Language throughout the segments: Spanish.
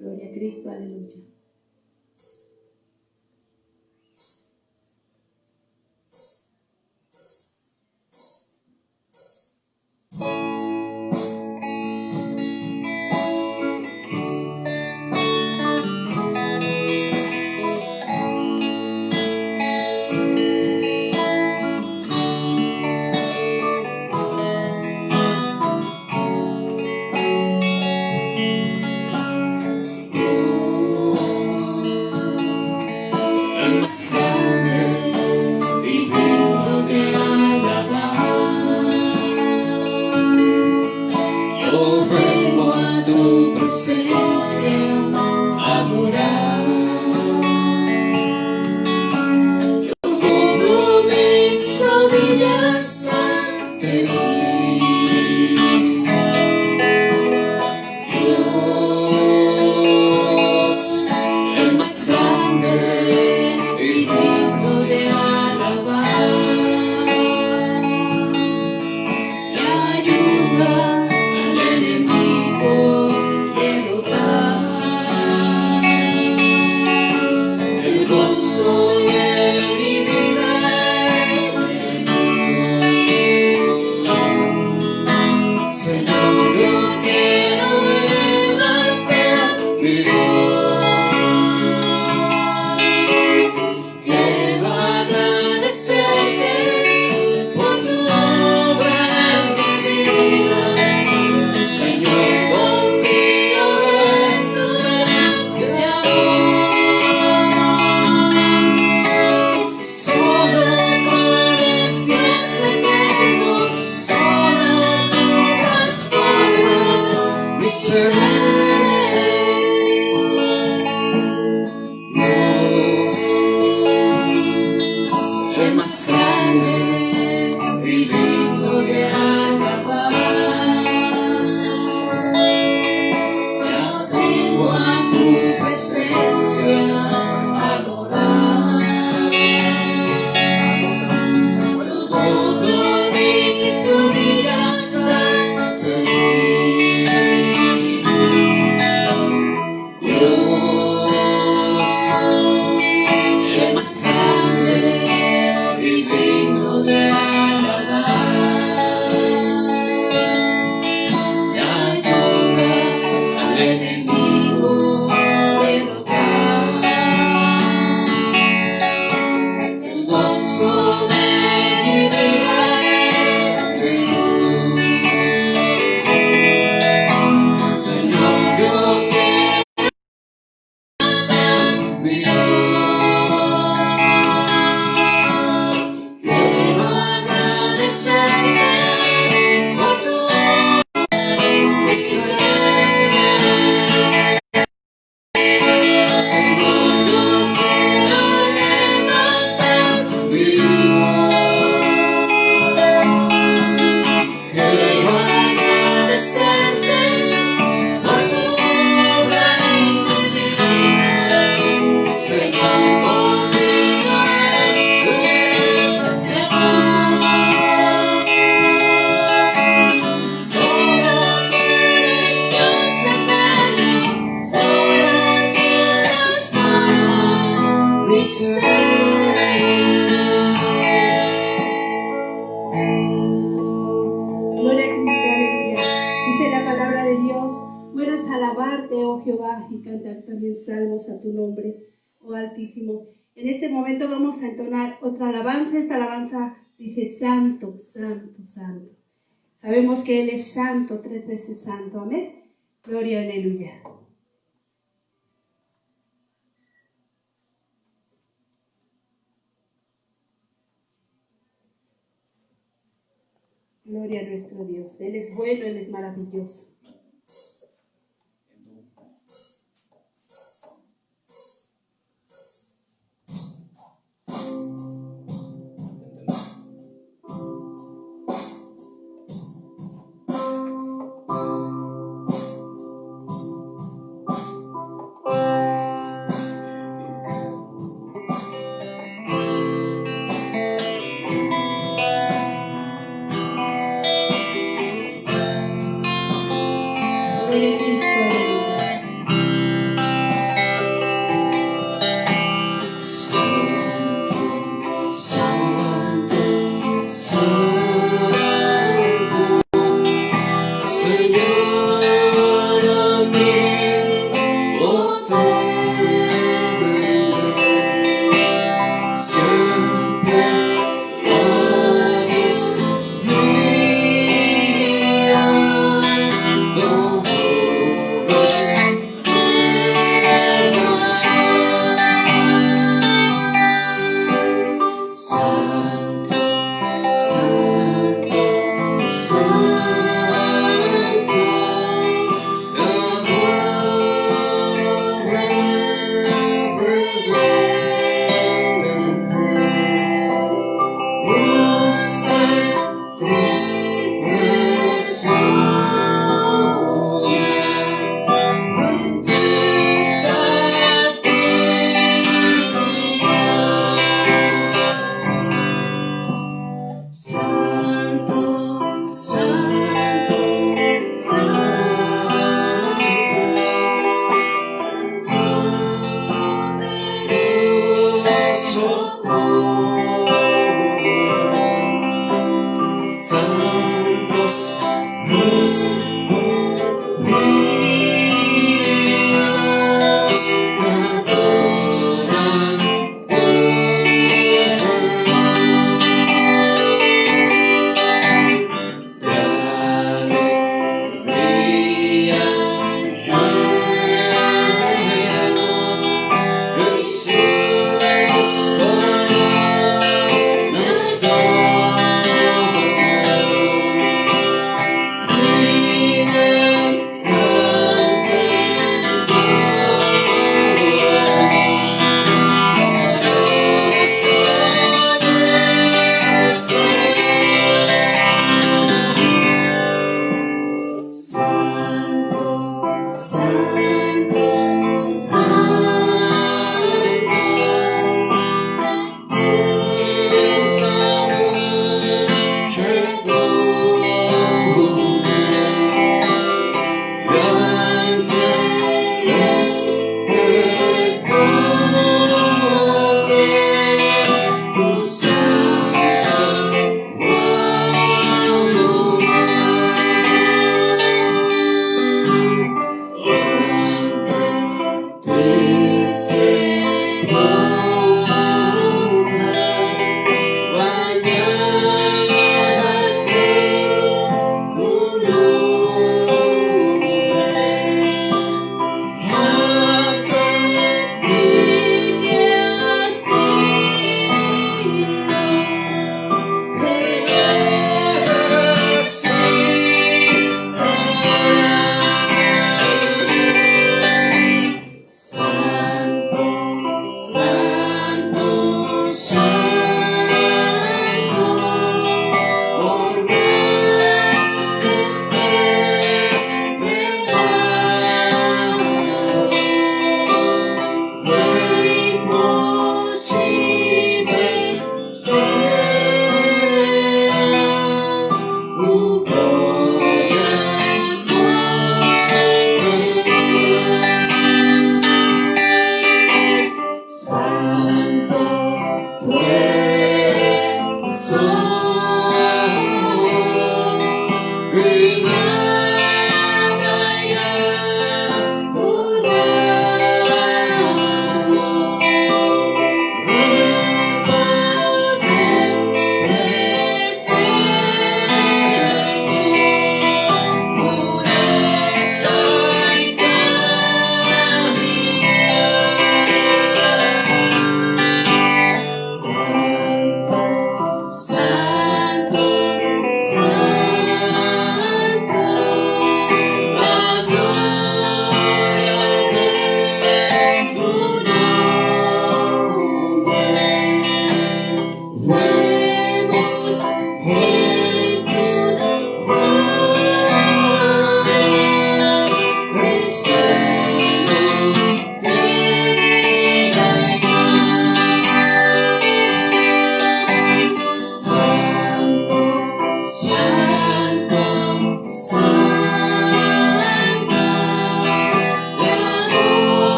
Gloria a Cristo, aleluya. En este momento vamos a entonar otra alabanza. Esta alabanza dice: Santo, Santo, Santo. Sabemos que Él es santo, 3 veces santo. Amén. Gloria, aleluya. Gloria a nuestro Dios. Él es bueno, Él es maravilloso.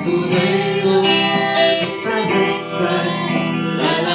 tu reino se establezca, la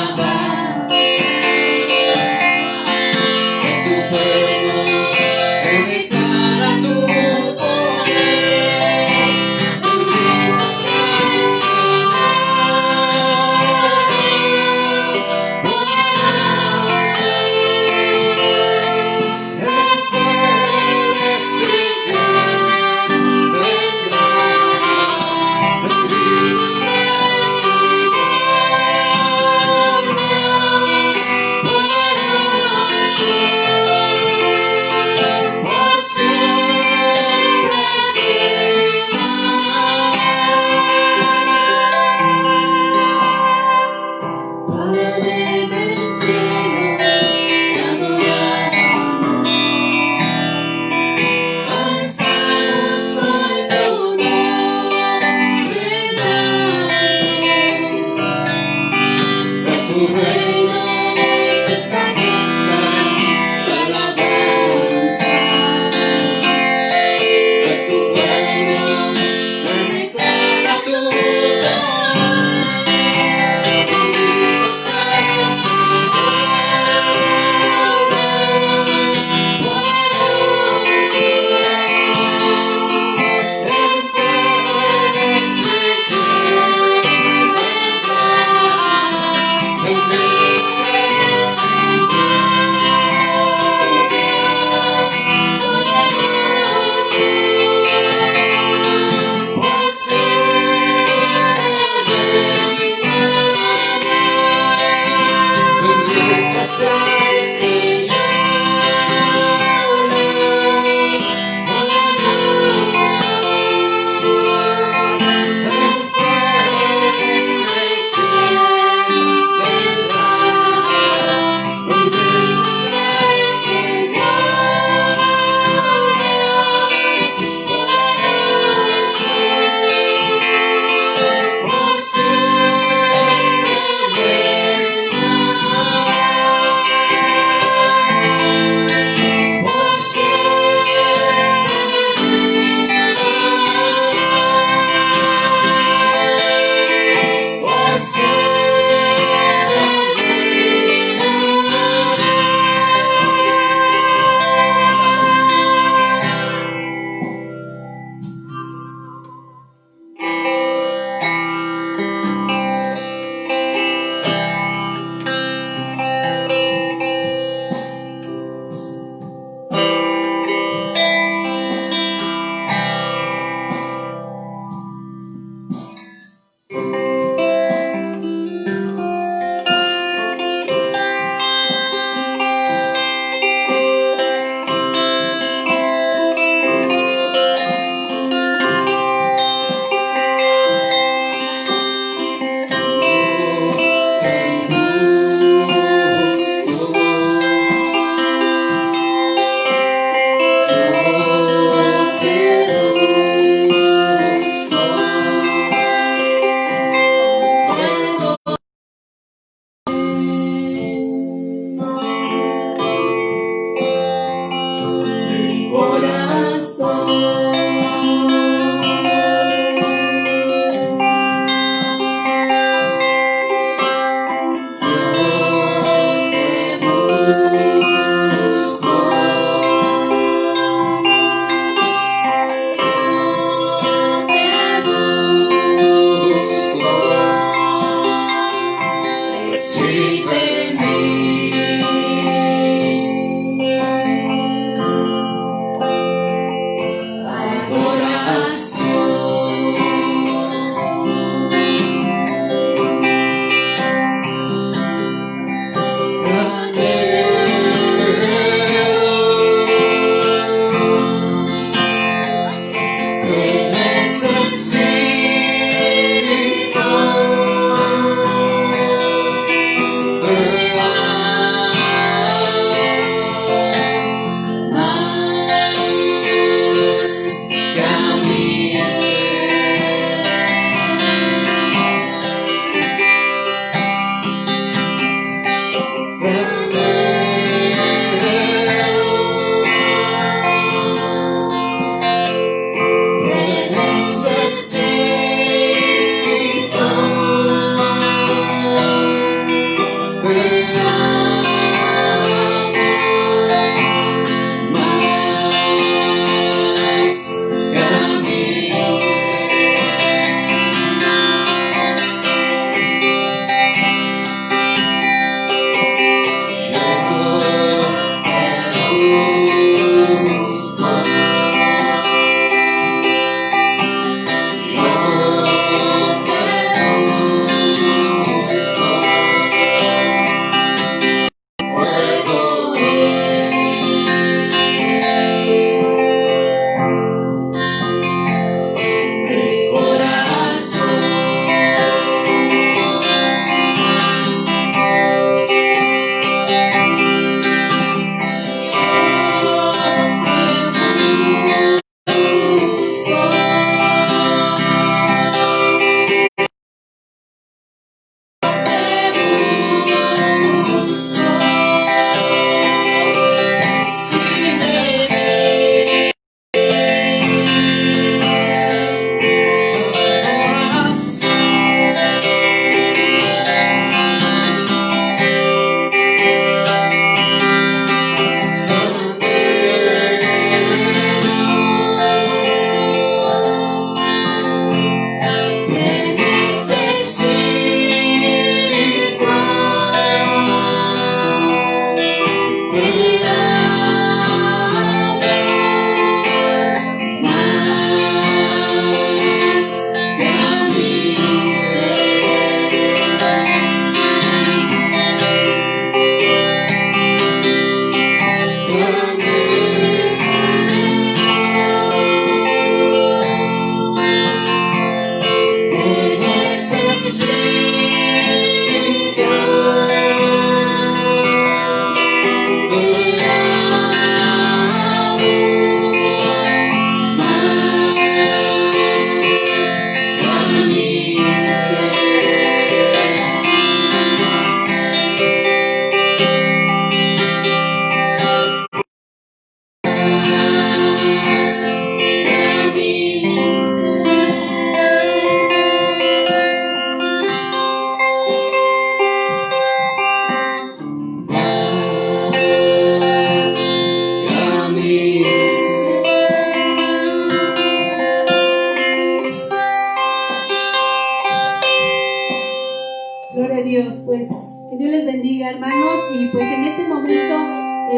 Gloria a Dios, pues que Dios les bendiga, hermanos, y pues en este momento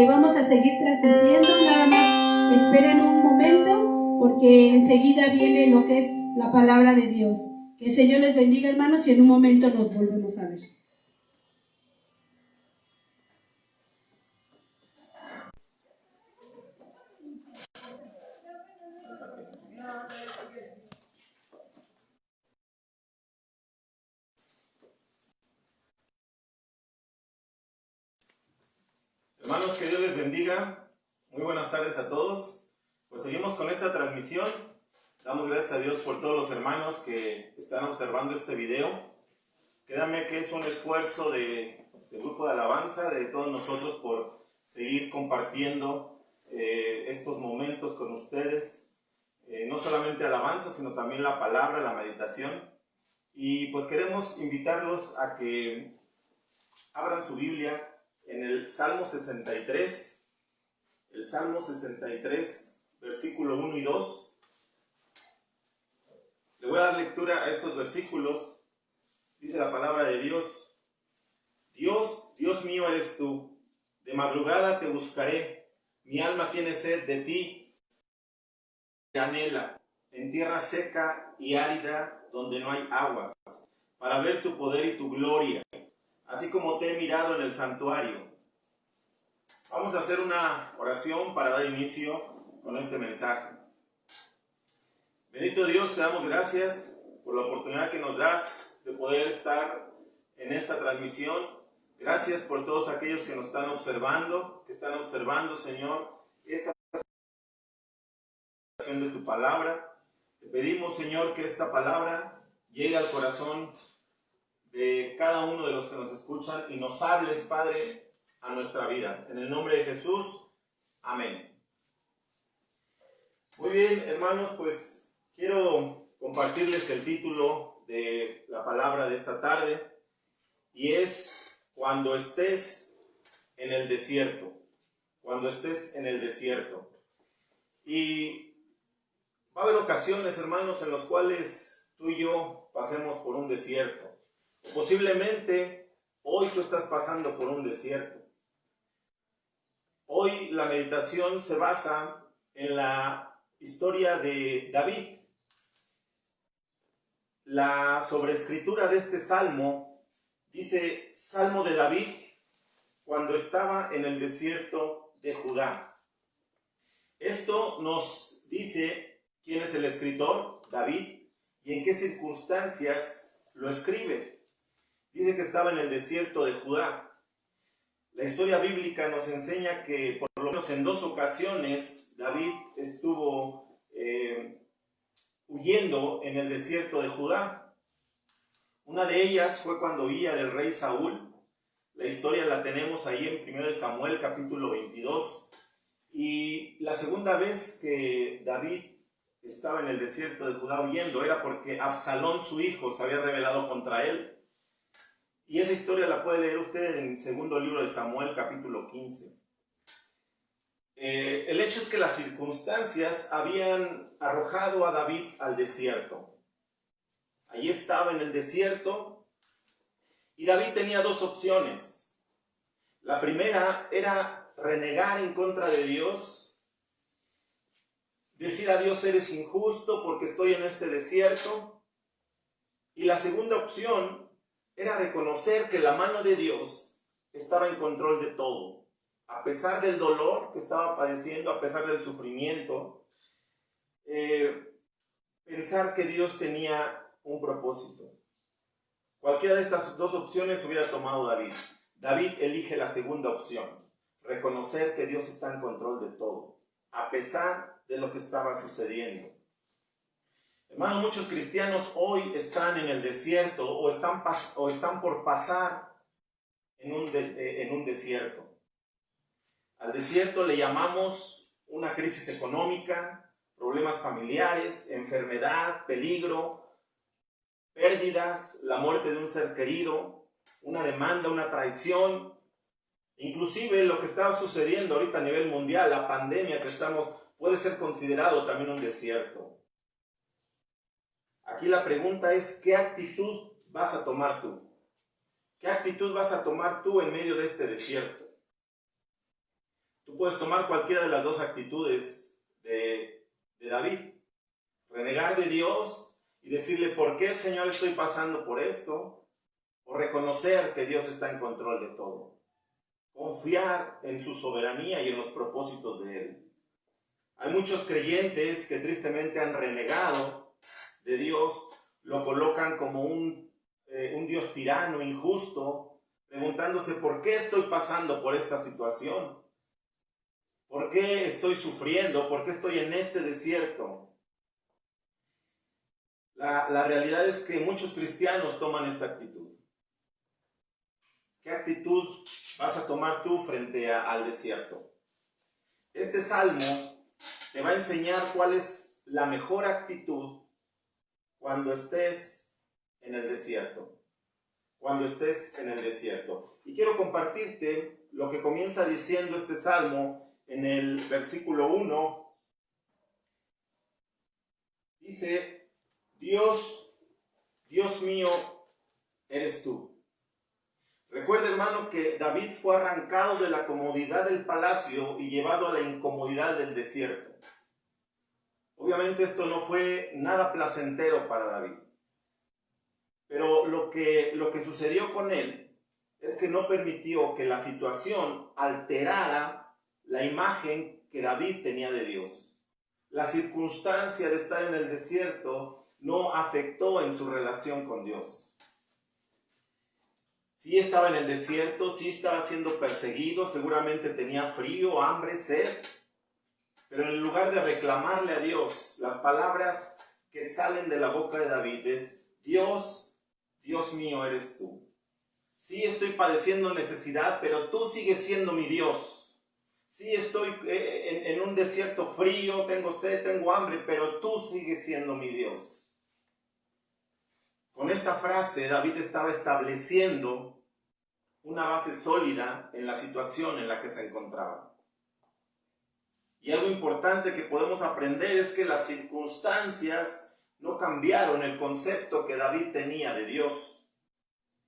vamos a seguir transmitiendo, nada más esperen un momento porque enseguida viene lo que es la palabra de Dios. Que el Señor les bendiga, hermanos, y en un momento nos volvemos a ver. Hermanos, que Dios les bendiga. Muy buenas tardes a todos. Pues seguimos con esta transmisión. Damos gracias a Dios por todos los hermanos que están observando este video. Créanme que es un esfuerzo del grupo de alabanza, de todos nosotros, por seguir compartiendo estos momentos con ustedes. No solamente alabanza, sino también la palabra, la meditación. Y pues queremos invitarlos a que abran su Biblia en el Salmo 63, el Salmo 63, versículo 1 y 2. Le voy a dar lectura a estos versículos. Dice la palabra de Dios: Dios, Dios mío eres tú, de madrugada te buscaré, mi alma tiene sed de ti, te anhela, en tierra seca y árida, donde no hay aguas, para ver tu poder y tu gloria, así como te he mirado en el santuario. Vamos a hacer una oración para dar inicio con este mensaje. Bendito Dios, te damos gracias por la oportunidad que nos das de poder estar en esta transmisión. Gracias por todos aquellos que nos están observando, Señor, esta presentación de tu palabra. Te pedimos, Señor, que esta palabra llegue al corazón de cada uno de los que nos escuchan y nos hables, Padre, a nuestra vida. En el nombre de Jesús, amén. Muy bien, hermanos, pues quiero compartirles el título de la palabra de esta tarde, y es Cuando estés en el desierto. Cuando estés en el desierto. Y va a haber ocasiones, hermanos, en las cuales tú y yo pasemos por un desierto. Posiblemente hoy tú estás pasando por un desierto. Hoy la meditación se basa en la historia de David. La sobrescritura de este salmo dice: Salmo de David cuando estaba en el desierto de Judá. Esto nos dice quién es el escritor, David, y en qué circunstancias lo escribe. Dice que estaba en el desierto de Judá. La historia bíblica nos enseña que por lo menos en 2 ocasiones David estuvo huyendo en el desierto de Judá. Una de ellas fue cuando huía del rey Saúl. La historia la tenemos ahí en 1 Samuel capítulo 22. Y la segunda vez que David estaba en el desierto de Judá huyendo era porque Absalón, su hijo, se había rebelado contra él. Y esa historia la puede leer usted en el segundo libro de Samuel, capítulo 15. El hecho es que las circunstancias habían arrojado a David al desierto. Allí estaba en el desierto y David tenía 2 opciones. La primera era renegar en contra de Dios, decir a Dios: eres injusto porque estoy en este desierto. Y la segunda opción era reconocer que la mano de Dios estaba en control de todo. A pesar del dolor que estaba padeciendo, a pesar del sufrimiento, pensar que Dios tenía un propósito. Cualquiera de estas 2 opciones hubiera tomado David. David elige la segunda opción, reconocer que Dios está en control de todo, a pesar de lo que estaba sucediendo. Hermano, muchos cristianos hoy están en el desierto o están por pasar en un desierto. Al desierto le llamamos una crisis económica, problemas familiares, enfermedad, peligro, pérdidas, la muerte de un ser querido, una demanda, una traición, inclusive lo que está sucediendo ahorita a nivel mundial, la pandemia que estamos, puede ser considerado también un desierto. Aquí la pregunta es: ¿qué actitud vas a tomar tú? ¿Qué actitud vas a tomar tú en medio de este desierto? Tú puedes tomar cualquiera de las dos actitudes de David. Renegar de Dios y decirle, ¿por qué, Señor, estoy pasando por esto? O reconocer que Dios está en control de todo. Confiar en su soberanía y en los propósitos de Él. Hay muchos creyentes que tristemente han renegado de Dios, lo colocan como un Dios tirano, injusto, preguntándose ¿por qué estoy pasando por esta situación? ¿Por qué estoy sufriendo? ¿Por qué estoy en este desierto? La realidad es que muchos cristianos toman esta actitud. ¿Qué actitud vas a tomar tú frente al desierto? Este salmo te va a enseñar cuál es la mejor actitud cuando estés en el desierto. Cuando estés en el desierto. Y quiero compartirte lo que comienza diciendo este salmo en el versículo 1. Dice, Dios mío, eres tú. Recuerda, hermano, que David fue arrancado de la comodidad del palacio y llevado a la incomodidad del desierto. Obviamente esto no fue nada placentero para David. Pero lo que sucedió con él es que no permitió que la situación alterara la imagen que David tenía de Dios. La circunstancia de estar en el desierto no afectó en su relación con Dios. Sí estaba en el desierto, sí estaba siendo perseguido, seguramente tenía frío, hambre, sed, pero en lugar de reclamarle a Dios, las palabras que salen de la boca de David es, Dios mío eres tú. Sí estoy padeciendo necesidad, pero tú sigues siendo mi Dios. Sí estoy en un desierto frío, tengo sed, tengo hambre, pero tú sigues siendo mi Dios. Con esta frase, David estaba estableciendo una base sólida en la situación en la que se encontraba. Y algo importante que podemos aprender es que las circunstancias no cambiaron el concepto que David tenía de Dios.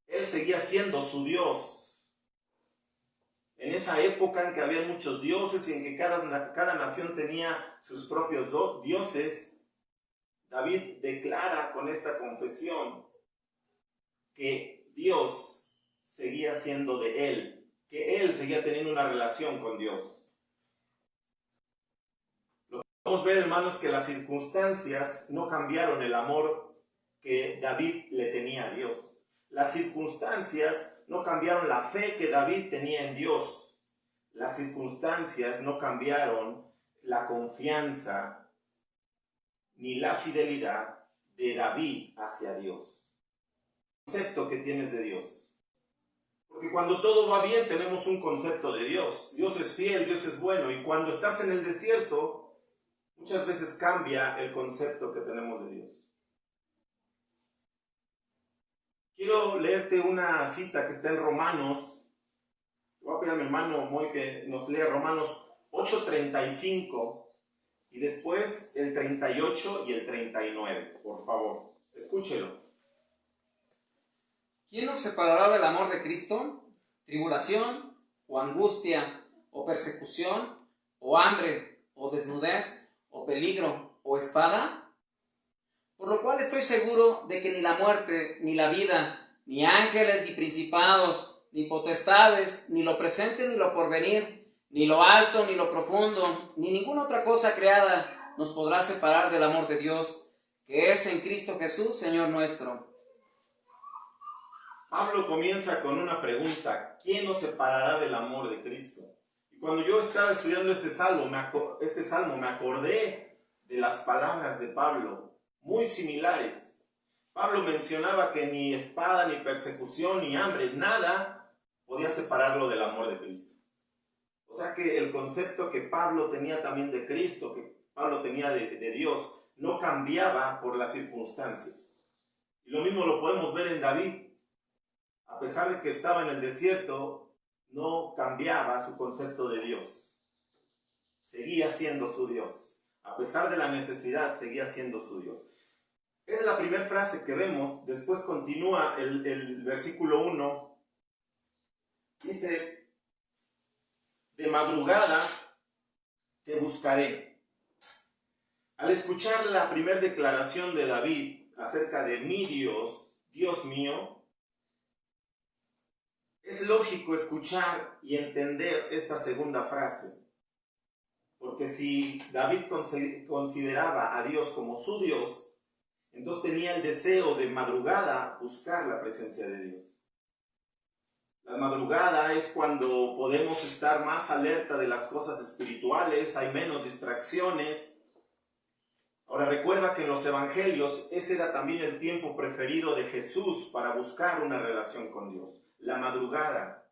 Él seguía siendo su Dios. En esa época en que había muchos dioses y en que cada nación tenía sus propios dioses, David declara con esta confesión que Dios seguía siendo de él, que él seguía teniendo una relación con Dios. Lo que podemos ver, hermanos, es que las circunstancias no cambiaron el amor que David le tenía a Dios. Las circunstancias no cambiaron la fe que David tenía en Dios. Las circunstancias no cambiaron la confianza ni la fidelidad de David hacia Dios. El concepto que tienes de Dios. Porque cuando todo va bien tenemos un concepto de Dios. Dios es fiel, Dios es bueno. Y cuando estás en el desierto, muchas veces cambia el concepto que tenemos de Dios. Quiero leerte una cita que está en Romanos. Voy a pedir a mi hermano Moy que nos lea Romanos 8:35 y después el 38 y el 39, por favor. Escúchelo. ¿Quién nos separará del amor de Cristo? ¿Tribulación, o angustia, o persecución, o hambre, o desnudez, o peligro, o espada? Por lo cual estoy seguro de que ni la muerte, ni la vida, ni ángeles, ni principados, ni potestades, ni lo presente, ni lo porvenir, ni lo alto, ni lo profundo, ni ninguna otra cosa creada nos podrá separar del amor de Dios, que es en Cristo Jesús, Señor nuestro. Pablo comienza con una pregunta: ¿quién nos separará del amor de Cristo? Y cuando yo estaba estudiando este salmo me acordé de las palabras de Pablo, muy similares. Pablo mencionaba que ni espada, ni persecución, ni hambre, nada podía separarlo del amor de Cristo. O sea que el concepto que Pablo tenía también de Cristo, que Pablo tenía de Dios, no cambiaba por las circunstancias. Y lo mismo lo podemos ver en David. A pesar de que estaba en el desierto, no cambiaba su concepto de Dios. Seguía siendo su Dios. A pesar de la necesidad, seguía siendo su Dios. Esa es la primera frase que vemos. Después continúa el versículo 1 Dice, de madrugada te buscaré. Al escuchar la primera declaración de David acerca de mi Dios, Dios mío, es lógico escuchar y entender esta segunda frase. Porque si David consideraba a Dios como su Dios, entonces tenía el deseo de madrugada buscar la presencia de Dios. La madrugada es cuando podemos estar más alerta de las cosas espirituales, hay menos distracciones. Ahora recuerda que en los evangelios ese era también el tiempo preferido de Jesús para buscar una relación con Dios, la madrugada.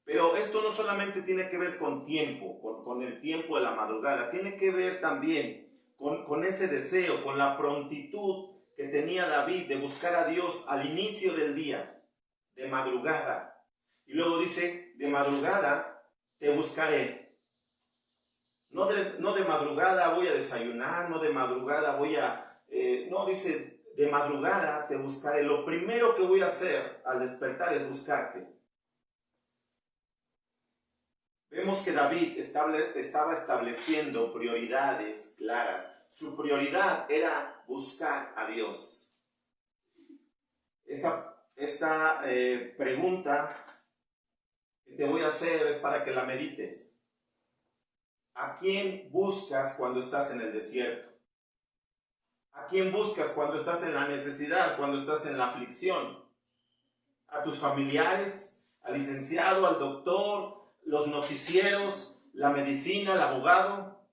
Pero esto no solamente tiene que ver con tiempo, con el tiempo de la madrugada, tiene que ver también con ese deseo, con la prontitud que tenía David de buscar a Dios al inicio del día, de madrugada. Y luego dice, de madrugada te buscaré. No de madrugada voy a desayunar, no de madrugada voy a... no, dice, de madrugada te buscaré. Lo primero que voy a hacer al despertar es buscarte. Vemos que David estaba estableciendo prioridades claras. Su prioridad era buscar a Dios. Esta pregunta que te voy a hacer es para que la medites. ¿A quién buscas cuando estás en el desierto? ¿A quién buscas cuando estás en la necesidad, cuando estás en la aflicción? ¿A tus familiares? ¿Al licenciado, al doctor? ¿Los noticieros? ¿La medicina? ¿El abogado?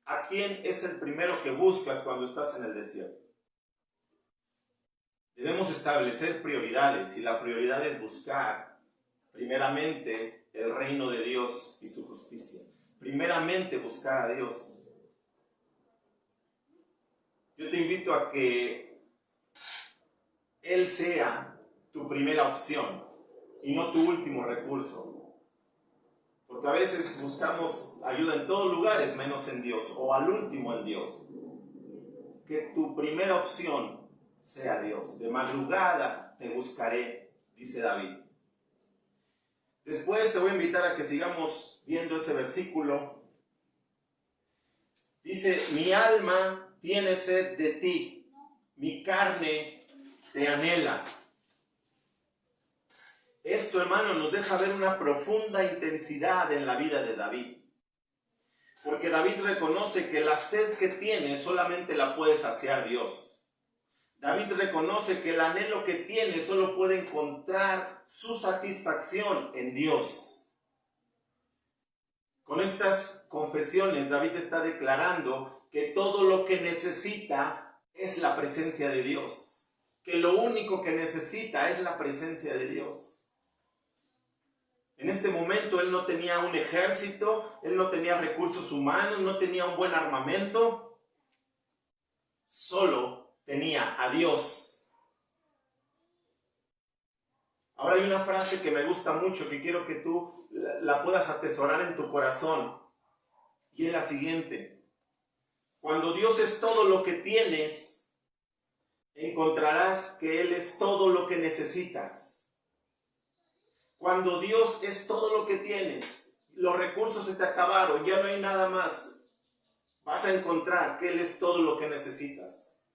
¿A quién es el primero que buscas cuando estás en el desierto? Debemos establecer prioridades y la prioridad es buscar primeramente el reino de Dios y su justicia. Primeramente buscar a Dios. Yo te invito a que Él sea tu primera opción y no tu último recurso. Porque a veces buscamos ayuda en todos lugares menos en Dios o al último en Dios. Que tu primera opción sea Dios. De madrugada te buscaré, dice David. Después te voy a invitar a que sigamos viendo ese versículo. Dice, mi alma tiene sed de ti, mi carne te anhela. Esto, hermano, nos deja ver una profunda intensidad en la vida de David. Porque David reconoce que la sed que tiene solamente la puede saciar Dios. David reconoce que el anhelo que tiene solo puede encontrar su satisfacción en Dios. Con estas confesiones, David está declarando que todo lo que necesita es la presencia de Dios. Que lo único que necesita es la presencia de Dios. En este momento él no tenía un ejército, él no tenía recursos humanos, no tenía un buen armamento. Solo tenía a Dios. Ahora hay una frase que me gusta mucho, que quiero que tú la puedas atesorar en tu corazón. Y es la siguiente. Cuando Dios es todo lo que tienes, encontrarás que Él es todo lo que necesitas. Cuando Dios es todo lo que tienes, los recursos se te acabaron, ya no hay nada más, vas a encontrar que Él es todo lo que necesitas.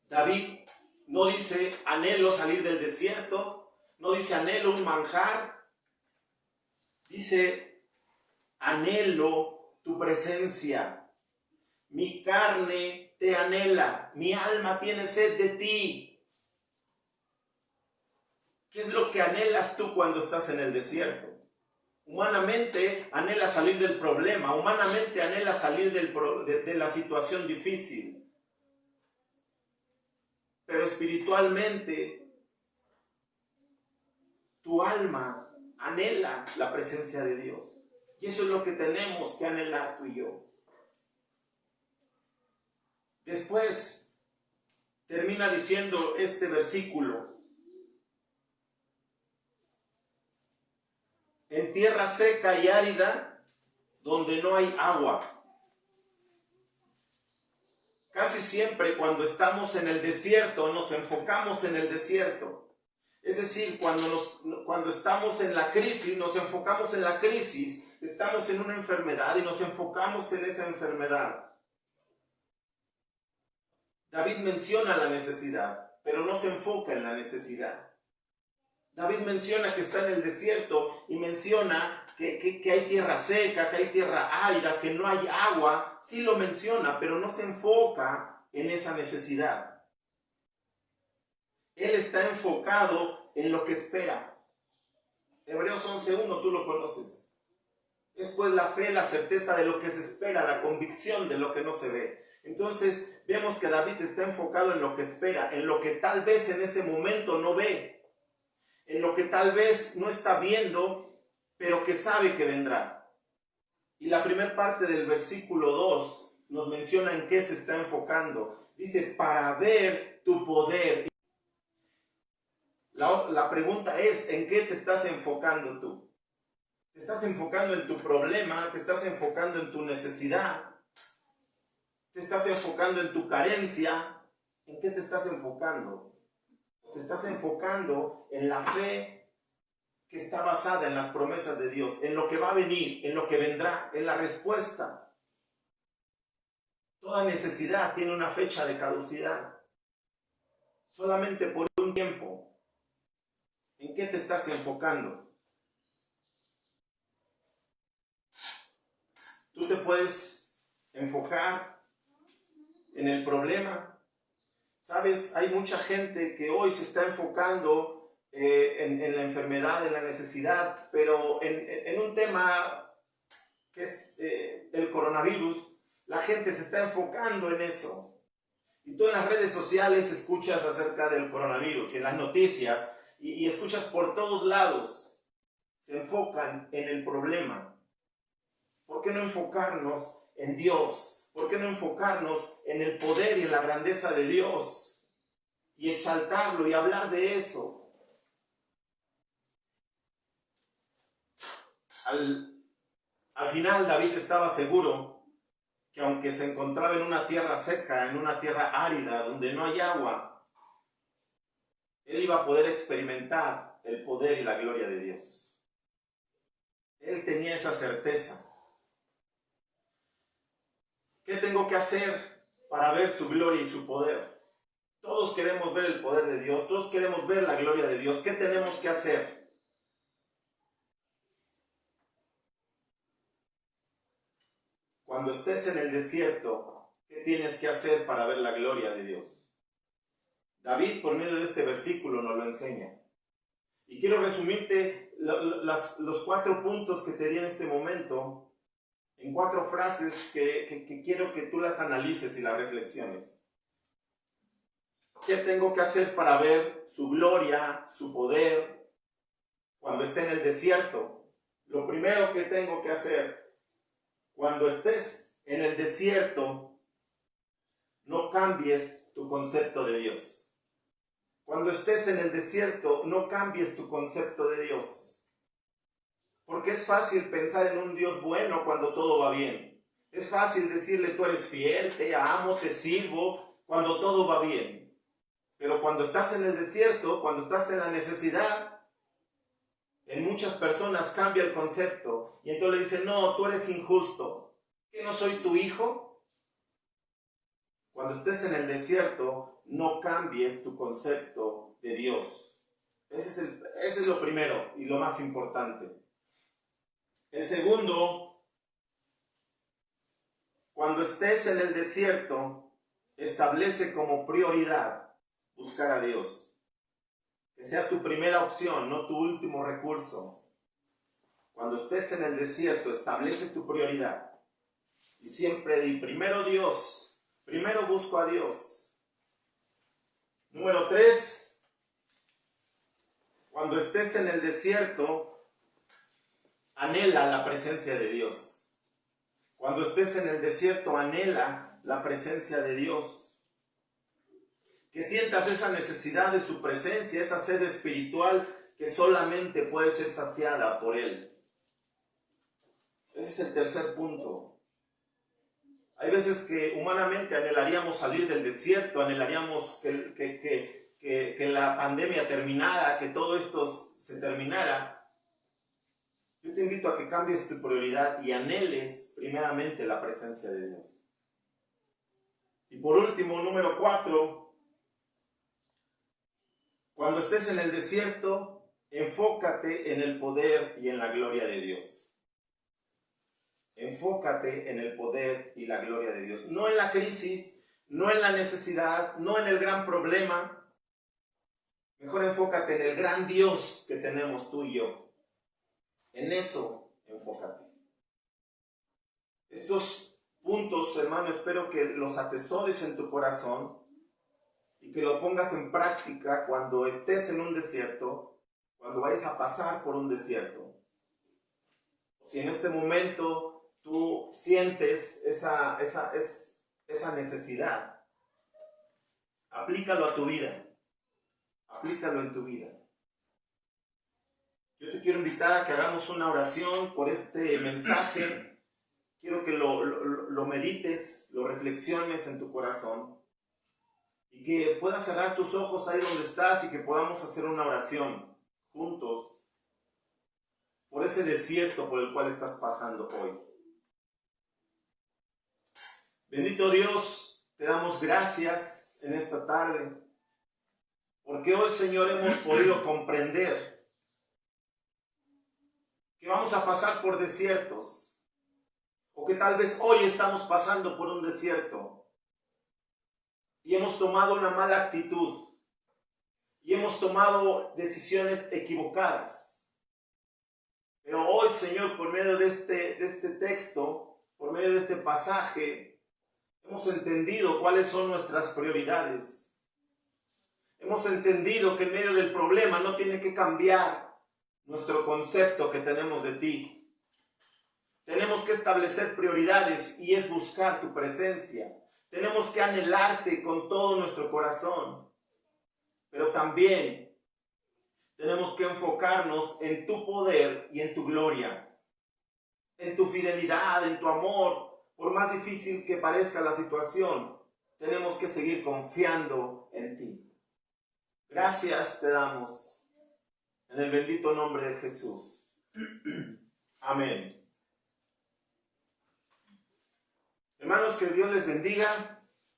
David no dice anhelo salir del desierto, no dice anhelo un manjar, dice anhelo tu presencia. Mi carne te anhela, mi alma tiene sed de ti. ¿Qué es lo que anhelas tú cuando estás en el desierto? Humanamente anhelas salir del problema, humanamente anhelas salir de la situación difícil. Pero espiritualmente, tu alma anhela la presencia de Dios. Y eso es lo que tenemos que anhelar tú y yo. Después termina diciendo este versículo. En tierra seca y árida, donde no hay agua. Casi siempre cuando estamos en el desierto nos enfocamos en el desierto. Es decir, cuando estamos en la crisis, nos enfocamos en la crisis. Estamos en una enfermedad y nos enfocamos en esa enfermedad. David menciona la necesidad, pero no se enfoca en la necesidad. David menciona que está en el desierto y menciona que hay tierra seca, que hay tierra árida, que no hay agua. Sí lo menciona, pero no se enfoca en esa necesidad. Él está enfocado en lo que espera. Hebreos 11:1, tú lo conoces. Es pues la fe, la certeza de lo que se espera, la convicción de lo que no se ve. Entonces vemos que David está enfocado en lo que espera, en lo que tal vez en ese momento no ve, en lo que tal vez no está viendo, pero que sabe que vendrá. Y la primera parte del versículo 2 nos menciona en qué se está enfocando. Dice, para ver tu poder. La pregunta es, ¿en qué te estás enfocando tú? ¿Te estás enfocando en tu problema? ¿Te estás enfocando en tu necesidad? ¿Te estás enfocando en tu carencia? ¿En qué te estás enfocando? Te estás enfocando en la fe que está basada en las promesas de Dios, en lo que va a venir, en lo que vendrá, en la respuesta. Toda necesidad tiene una fecha de caducidad, solamente por un tiempo. ¿En qué te estás enfocando? Tú te puedes enfocar en el problema. Sabes, hay mucha gente que hoy se está enfocando en la enfermedad, en la necesidad, pero en un tema que es el coronavirus, la gente se está enfocando en eso. Y tú en las redes sociales escuchas acerca del coronavirus y en las noticias y escuchas por todos lados. Se enfocan en el problema. ¿Por qué no enfocarnos en Dios? ¿Por qué no enfocarnos en el poder y en la grandeza de Dios? Y exaltarlo y hablar de eso. Al final David estaba seguro que aunque se encontraba en una tierra seca, en una tierra árida, donde no hay agua, él iba a poder experimentar el poder y la gloria de Dios. Él tenía esa certeza. ¿Qué tengo que hacer para ver su gloria y su poder? Todos queremos ver el poder de Dios, todos queremos ver la gloria de Dios. ¿Qué tenemos que hacer? Cuando estés en el desierto, ¿qué tienes que hacer para ver la gloria de Dios? David, por medio de este versículo, nos lo enseña. Y quiero resumirte los 4 puntos que te di en este momento en 4 frases que quiero que tú las analices y las reflexiones. ¿Qué tengo que hacer para ver su gloria, su poder, cuando esté en el desierto? Lo primero que tengo que hacer, cuando estés en el desierto, no cambies tu concepto de Dios. Cuando estés en el desierto, no cambies tu concepto de Dios. Porque es fácil pensar en un Dios bueno cuando todo va bien. Es fácil decirle, tú eres fiel, te amo, te sirvo, cuando todo va bien. Pero cuando estás en el desierto, cuando estás en la necesidad, en muchas personas cambia el concepto. Y entonces le dicen, no, tú eres injusto. ¿Que no soy tu hijo? Cuando estés en el desierto, no cambies tu concepto de Dios. Ese es lo primero y lo más importante. El segundo, cuando estés en el desierto, establece como prioridad buscar a Dios. Que sea tu primera opción, no tu último recurso. Cuando estés en el desierto, establece tu prioridad. Y siempre di, primero Dios, primero busco a Dios. Número 3, cuando estés en el desierto, anhela la presencia de Dios. Cuando estés en el desierto, anhela la presencia de Dios. Que sientas esa necesidad de su presencia, esa sed espiritual que solamente puede ser saciada por Él. Ese es el tercer punto. Hay veces que humanamente anhelaríamos salir del desierto, anhelaríamos que la pandemia terminara, que todo esto se terminara. Yo te invito a que cambies tu prioridad y anheles primeramente la presencia de Dios. Y por último, número 4, cuando estés en el desierto, enfócate en el poder y en la gloria de Dios. Enfócate en el poder y la gloria de Dios. No en la crisis, no en la necesidad, no en el gran problema. Mejor enfócate en el gran Dios que tenemos tú y yo. En eso, enfócate. Estos puntos, hermano, espero que los atesores en tu corazón y que lo pongas en práctica cuando estés en un desierto, cuando vayas a pasar por un desierto. Si en este momento tú sientes esa necesidad, aplícalo a tu vida. Aplícalo en tu vida. Yo te quiero invitar a que hagamos una oración por este mensaje. Quiero que lo medites, lo reflexiones en tu corazón y que puedas cerrar tus ojos ahí donde estás y que podamos hacer una oración juntos por ese desierto por el cual estás pasando hoy. Bendito Dios, te damos gracias en esta tarde, porque hoy, Señor, hemos podido comprender que vamos a pasar por desiertos, o que tal vez hoy estamos pasando por un desierto, y hemos tomado una mala actitud, y hemos tomado decisiones equivocadas. Pero hoy, Señor, por medio de este texto, por medio de este pasaje, hemos entendido cuáles son nuestras prioridades. Hemos entendido que en medio del problema no tiene que cambiar nuestro concepto que tenemos de ti. Tenemos que establecer prioridades y es buscar tu presencia. Tenemos que anhelarte con todo nuestro corazón. Pero también tenemos que enfocarnos en tu poder y en tu gloria, en tu fidelidad, en tu amor. Por más difícil que parezca la situación, tenemos que seguir confiando en ti. Gracias te damos en el bendito nombre de Jesús. Amén. Hermanos, que Dios les bendiga.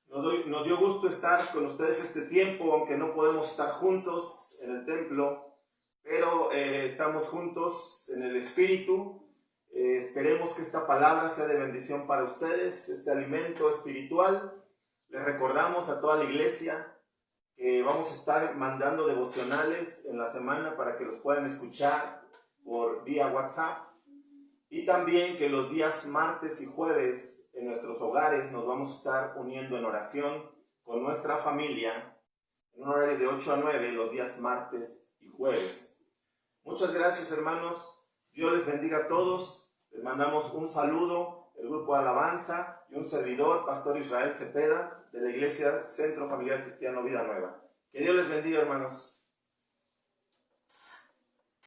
Nos dio gusto estar con ustedes este tiempo, aunque no podemos estar juntos en el templo, pero estamos juntos en el Espíritu. Esperemos que esta palabra sea de bendición para ustedes, este alimento espiritual. Les recordamos a toda la iglesia que vamos a estar mandando devocionales en la semana para que los puedan escuchar por vía WhatsApp. Y también que los días martes y jueves en nuestros hogares nos vamos a estar uniendo en oración con nuestra familia en un horario de 8 a 9 los días martes y jueves. Muchas gracias, hermanos. Dios les bendiga a todos. Les mandamos un saludo, el grupo de alabanza y un servidor, Pastor Israel Cepeda, de la Iglesia Centro Familiar Cristiano Vida Nueva. Que Dios les bendiga, hermanos.